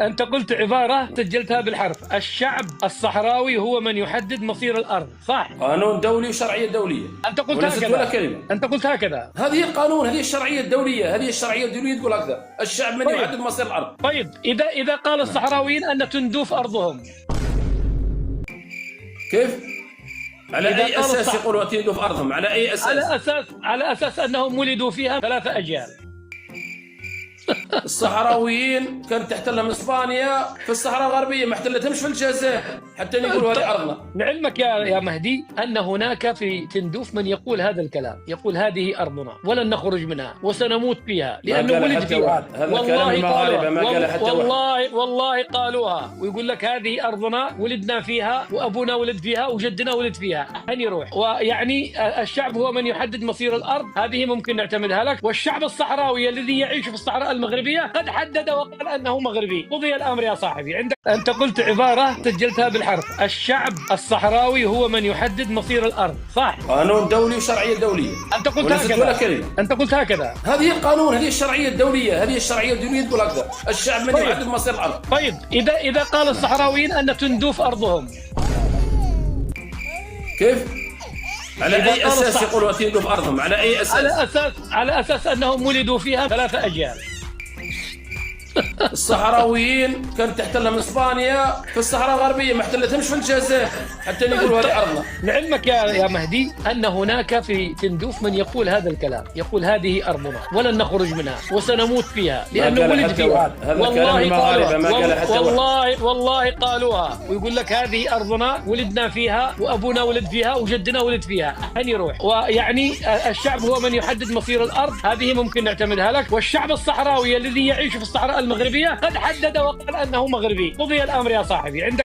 أنت قلت عبارة سجلتها بالحرف: الشعب الصحراوي هو من يحدد مصير الأرض، صح؟ قانون دولي وشرعية دولية. أنت قلت وليست هكذا. ولا كلمة. أنت قلت هكذا. هذه القانون، هذه الشرعية الدولية، هذه الشرعية الدولية تقول هكذا: الشعب من طيب. يحدد مصير الأرض. طيب إذا قال الصحراويين أن تندوف أرضهم، كيف؟ على أي أساس يقولوا تندوف أرضهم؟ على أي أساس؟ على أساس أنهم ولدوا فيها 3 أجيال. الصحراويين كانت تحتلهم اسبانيا في الصحراء الغربيه، ما احتلتهمش في الجزائر حتى يقولوا هذه ارضنا. لعلمك يا مهدي ان هناك في تندوف من يقول هذا الكلام، يقول هذه ارضنا ولن نخرج منها وسنموت فيها لانه ولد فيها. والله قالوها. ما قال حتى والله قالوها، ويقول لك هذه ارضنا ولدنا فيها وابونا ولد فيها وجدنا ولد فيها، أين يروح؟ ويعني الشعب هو من يحدد مصير الارض، هذه ممكن نعتمدها لك. والشعب الصحراوي الذي يعيش في الصحراء المغربية قد حدد وقال أنه مغربي. قضي الأمر يا صاحبي. عندك أنت قلت عبارة سجلتها بالحرف: الشعب الصحراوي هو من يحدد مصير الأرض، صح؟ قانون دولي وشرعية دولية. أنت قلت وليست هكذا. ولا كلمة. أنت قلت هكذا. هذه القانون، هذه الشرعية الدولية، هذه الشرعية الدولية تقول هكذا: الشعب من يحدد مصير الأرض. طيب إذا قال الصحراويين أن تندوف أرضهم، كيف؟ على أي أساس يقولوا تندوف أرضهم؟ على أي أساس؟ على أساس أنهم ولدوا فيها 3 أجيال. الصحراويين كانت تحتلهم اسبانيا في الصحراء الغربيه، ما احتلتهمش في الجزائر حتى يقولوا هذه ارضنا. لعلمك يا مهدي ان هناك في تندوف من يقول هذا الكلام، يقول هذه ارضنا ولن نخرج منها وسنموت فيها لانه ولد فيها. والله قالوها، ويقول لك هذه ارضنا ولدنا فيها وابونا ولد فيها وجدنا ولد فيها، أين يروح؟ ويعني الشعب هو من يحدد مصير الارض، هذه ممكن نعتمدها لك. والشعب الصحراوي الذي يعيش في الصحراء المغربية قد حدد وقال أنه مغربي. قضي الأمر يا صاحبي. عندك